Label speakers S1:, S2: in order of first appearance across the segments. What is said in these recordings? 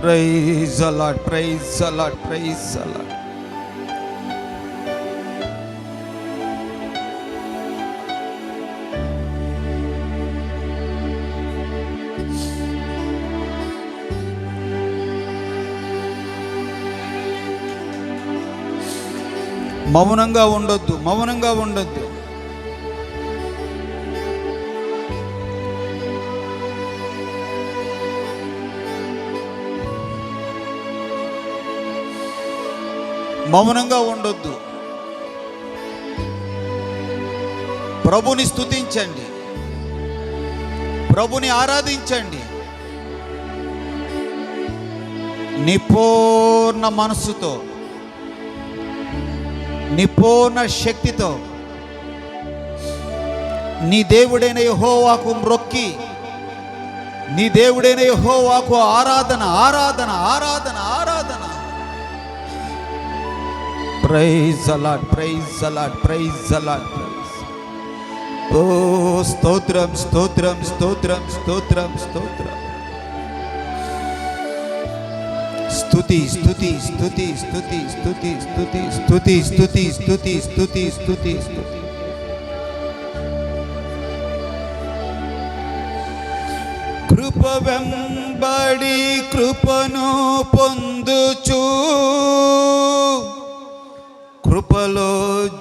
S1: Praise the lord, praise the lord, praise the lord. మౌనంగా ఉండొద్దు, మౌనంగా ఉండొద్దు. మౌనంగా ఉండొద్దు. ప్రభుని స్తుతించండి, ప్రభుని ఆరాధించండి. నీ పూర్ణ మనస్సుతో, నీ పూర్ణ శక్తితో నీ దేవుడైన యెహోవాకు మ్రొక్కి, నీ దేవుడైన యెహోవాకు ఆరాధన, ఆరాధన, ఆరాధన, ఆరాధన. Praise the lord, praise the lord, praise the lord. ఓ స్తోత్రం, స్తోత్రం, స్తోత్రం, స్తోత్రం, స్తోత్రం. స్తుతి, స్తుతి, స్తుతి, స్తుతి, స్తుతి, స్తుతి, స్తుతి, స్తుతి, స్తుతి, స్తుతి, స్తుతి, స్తుతి. కృప వెంబడి కృపను పొందుచు, కృపలో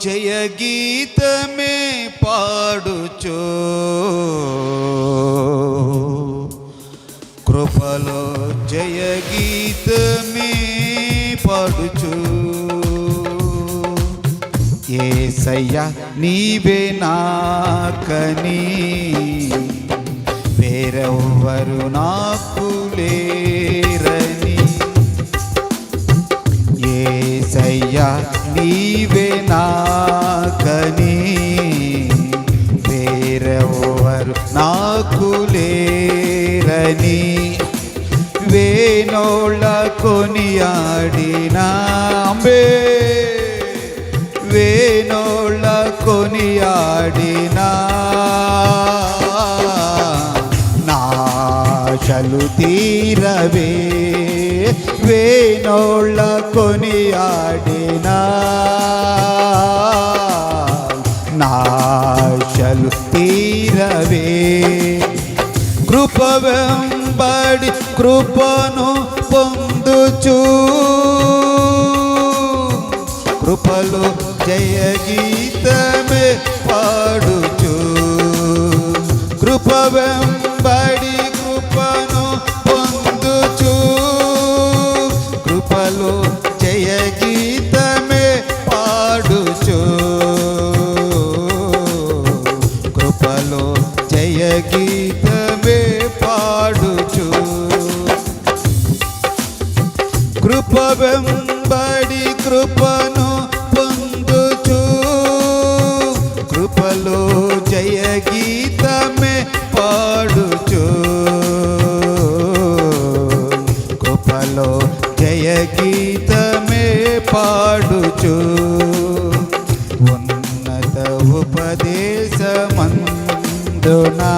S1: జయ గీతమే పాడుచు, కృపలో జయ గీతమే పాడుచు. యేసయ్యా నీవే నాకని వేరెవ్వరు నాకు లేరని, యేసయ్యా నీవే నాకని వేరెవ్వరు నాకు లేరని, వేనోళ్ళ కొనియాడినా, వేనోళ్ళ కొనియాడినా, నాశలు తీరవే, వేనోళ్ళ కొనియాడినా, నాశలు తీరవే. కృప వెంబడి కృపను పొందుచు, కృపలో జయ గీతమే పాడుచు, కృప వెంబడి కృపను పొందుచు, కృపలో జయ గీతమే పాడుచు, కృపలో జయ గీతమే పాడుచు. కృప వెంబడి కృపను పొందుచు, కృపలో జయ గీతమే పాడుచు, కృపలో జయ గీతమే పాడుచు. ఉన్నత ఉపదేశమందునా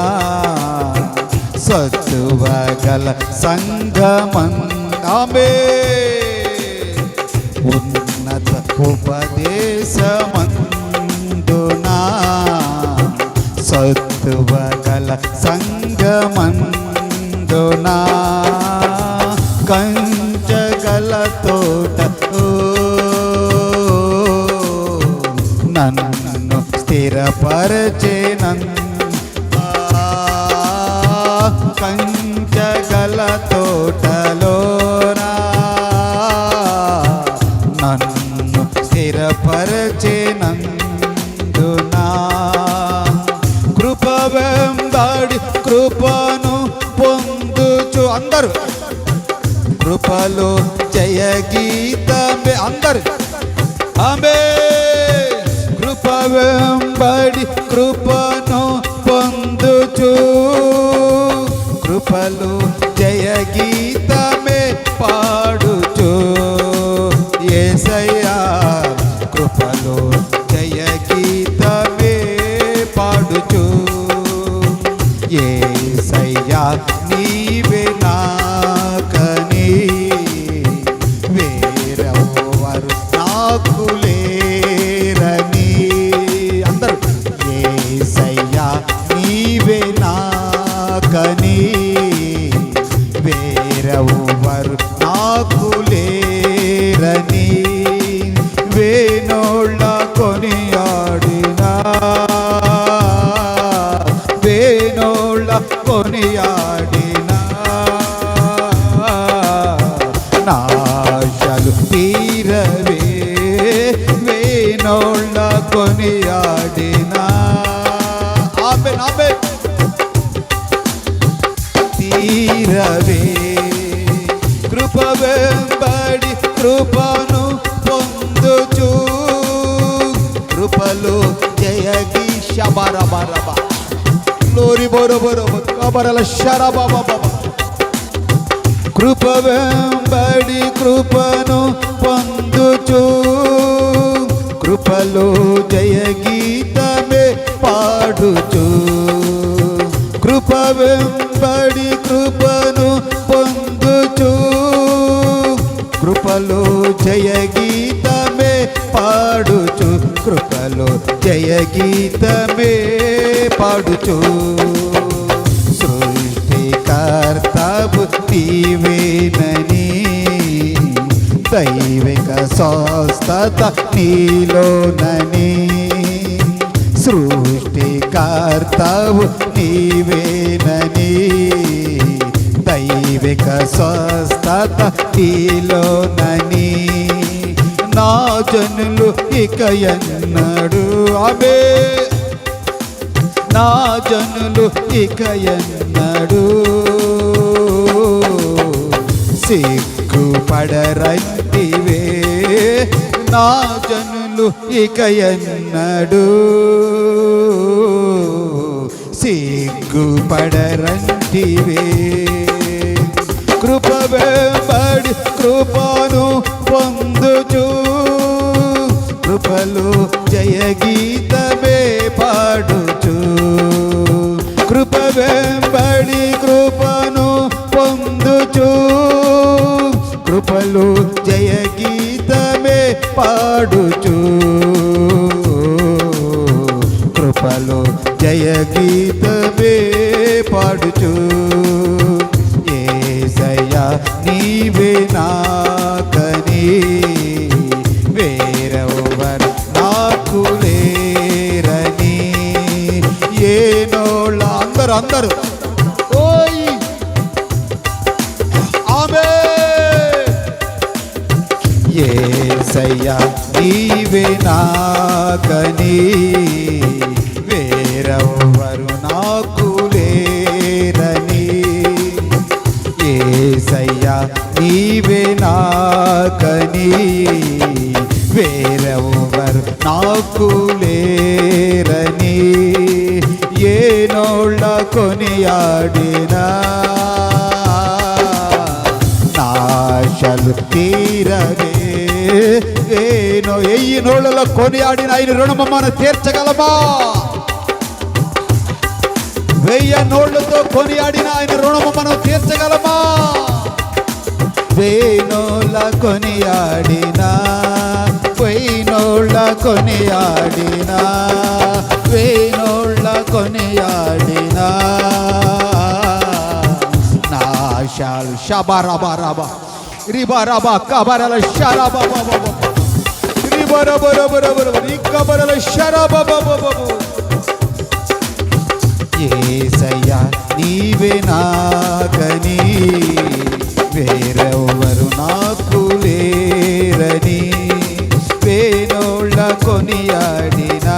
S1: సత్తువ గల సంగమందామే, ఉన్నత ఉపదేశమందునా సత్తువ గల సంగమందునా, కంచగల తోట నన్ను స్థిరపరచేనన్, కంచగల తోటలోనా నన్ను స్థిరపరచేనందునా, కృప వెంబడి కృపను పొందుచు. అందరూ కృపలో జయ గీతమే, అందరు ఆమె. కృప వెంబడి కృపను పొందుచు, కృపలో జయ గీతమే పాడుచు, యేసయ్యా కృపలో జయ గీతమే పాడుచు, యేసయ్యా నీవే నాకని వేరెవ్వరు నాకు లేరని వేణోళ్ళ కొనియాడినా, వేణోళ్ళ కొనియాడినా నాశలు తీరవే, వేణోళ్ళ కొనియాడినా. ఆమేన్ ఆమేన్. తీరవే కృప వెంబడి కృపను పొందుచు, కృపలో జయగి శబరబరబ లోరి బొరబొరబ కబరల శరబబబ. కృప వెంబడి కృపను పొందుచు, కృపలో జయ గీతమే పాడుచు, కృప వెంబడి కృపను పొందుచు, కృపలో జయ గీతమే పాడుచు, కృపలో జయ గీతమే పాడుచు. సృష్టికర్తవు నీవేనని, దైవిక స్వస్థత నీలోనని, సృష్టికర్తవు నీవేనని, దైవిక స్వస్థత నీలోనని, నా జనులు ఇక ఎన్నడు ఆమె, నా జనులు ఇక ఎన్నడు సిగ్గుపడరంటివే, నా జనులు ఇక ఎన్నడు సిగ్గుపడరంటివే. కృప వెంబడి కృపను పొందుచు, కృపలో జయ గీతమే పాడుచు, కృప వెంబడి కృపను పొందుచు, కృపలో జయ గీతమే పాడుచు, కృపలో జయ గీతమే పాడుచు. యేసయ్యా నీవే నాకని, వేరెవ్వరు నాకు లేరని, ఏనోళ్ళ అందరూ అందరూ ఓయ్ ఆమేన్. యేసయ్యా నీవే నాకని, వేరెవ్వరు నాకు లేరని, యేసయ్యా నీవే నాకని, వేరెవ్వరు నాకు లేరని, ఏనోళ్ళ కొనియాడినా నాశలు తీరవే. ఏనో ఎయ్యి నోళ్ళలో కొనియాడిన ఆయన రుణము మనం తీర్చగలమా? 1000 నోళ్లతో కొనియాడిన ఆయన రుణము మనం తీర్చగలమా? వేణోళ్ళ కొనియాడినా, వేణోళ్ళ కొనియాడినా, వేణోళ్ళ కొనియాడినా నాశాలు షబరబరబ రిబరబ కబరల షరబబ రిబరబరబరబర రికబరల షరబబబ. యేసయ్యా నీవే నాకని, వేరెవ్వరు నాకు లేరని, వేణోళ్ళ కొనియాడినా,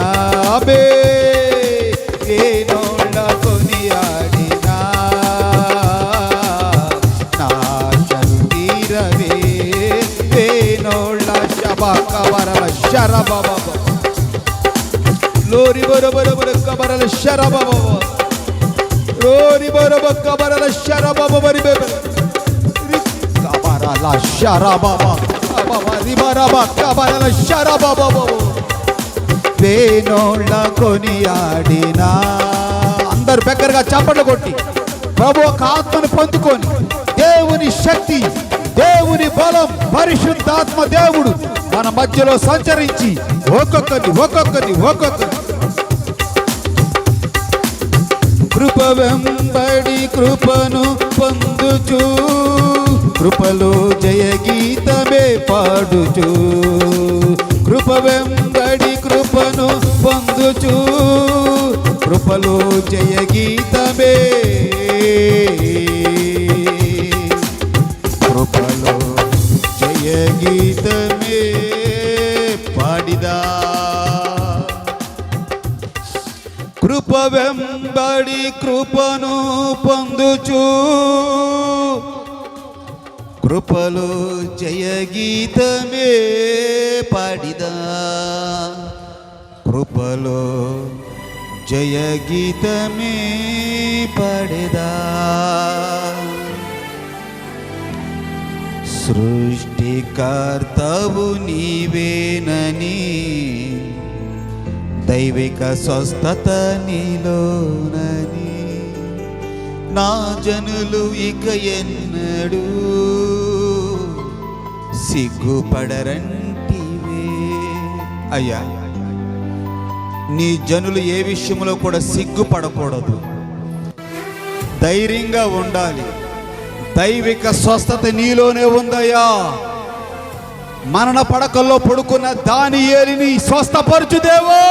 S1: వేణోళ్ళ కొనియాడినా నాశలు తీరవే. వేణోళ్ళ శబకబరల శరబబ లోరి బొరబొరబొర కబరల శరబబ లోరి బొరబ కబరల శరబబ కబరల శరబబ రిబరబ కబరల శరబబ. వేణోళ్ళ కొనియాడినా అందరు బిగ్గరగా చప్పట్లు కొట్టి ప్రభు ఒక ఆత్మను పొందుకొని, దేవుని శక్తి, దేవుని బలం, పరిశుద్ధాత్మ దేవుడు మన మధ్యలో సంచరించి ఒక్కొక్కరిని కృప వెంబడి కృపను పొందుచు, కృపలో జయ గీతమే పాడుచు, కృప వెంబడి కృపను పొందుచు, కృపలో జయ గీతమే, కృపలో జయ గీతమే పాడిదా. కృప వెంబడి కృపను పొందుచు, కృపలో జయ గీతమే పాడిదా, కృపలో జయ గీతమే పాడిదా. సృష్టికర్తవు నీవేనని, దైవిక స్వస్థత నీలోనని, నా జనులు ఇక ఎన్నడూ సిగ్గుపడరంటివే. అయ్యా, నీ జనులు ఏ విషయంలో కూడా సిగ్గుపడకూడదు, ధైర్యంగా ఉండాలి. దైవిక స్వస్థత నీలోనే ఉందయ్యా. మరణ పడకల్లో పడుకున్న దానియేలుని స్వస్థపరచు దేవా.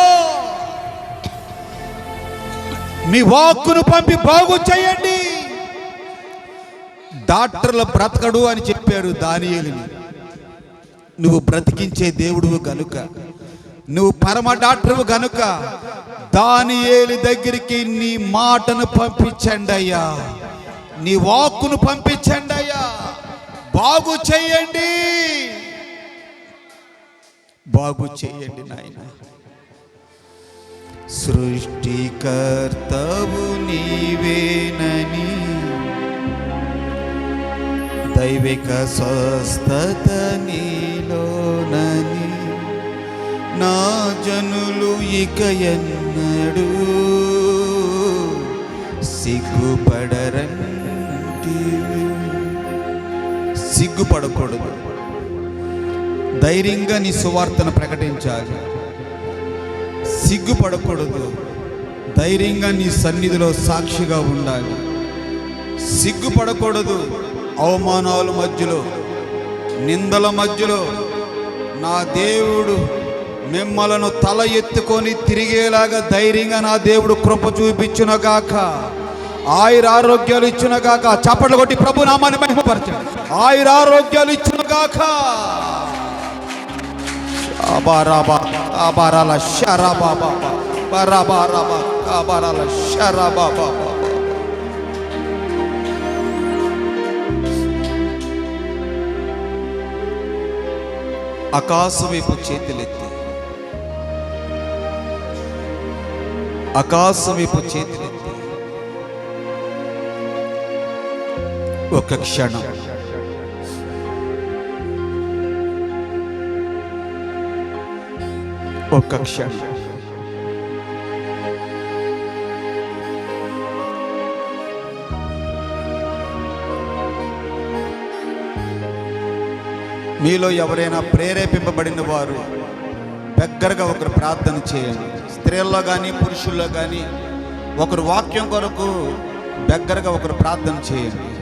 S1: మీ వాక్కును పంపి బాగు చేయండి. డాక్టర్లు బ్రతకడు అని చెప్పారు దానియేలుని, నువ్వు బ్రతికించే దేవుడువు గనుక, నువ్వు పరమ డాక్టర్వు గనుక దానియేలు దగ్గరికి నీ మాటను పంపించండి అయ్యా, నీ వాక్కును పంపించండి అయ్యా. బాగు చేయండి, బాగు చేయండి నాయన. సృష్టికర్తవు నీవేనని, దైవిక స్వస్థత నీలోనని, నా జనులు ఇక ఎన్నడూ సిగ్గుపడరంటివి. సిగ్గుపడకూడదు, ధైర్యంగా నీ సువార్తను ప్రకటించాలి. సిగ్గుపడకూడదు, ధైర్యంగా నీ సన్నిధిలో సాక్షిగా ఉండాలి. సిగ్గుపడకూడదు, అవమానాల మధ్యలో, నిందల మధ్యలో నా దేవుడు మిమ్మలను తల ఎత్తుకొని తిరిగేలాగా ధైర్యంగా నా దేవుడు కృప చూపించునగాక, ఆయురారోగ్యాలు ఇచ్చునగాక. చప్పట్లు కొట్టి ప్రభు నామాన్ని మహిమపరచండి. ఆయురారోగ్యాలు ఇచ్చునగాక. ఆకాశం వైపు చేతులెత్తి, ఆకాశం వైపు చేతులెత్తి ఒక క్షణం ఒక్క క్షణం మీలో ఎవరైనా ప్రేరేపింపబడిన వారు దగ్గరగా ఒకరు ప్రార్థన చేయండి. స్త్రీల్లో కానీ పురుషుల్లో కానీ ఒకరు వాక్యం కొరకు దగ్గరగా ఒకరు ప్రార్థన చేయండి.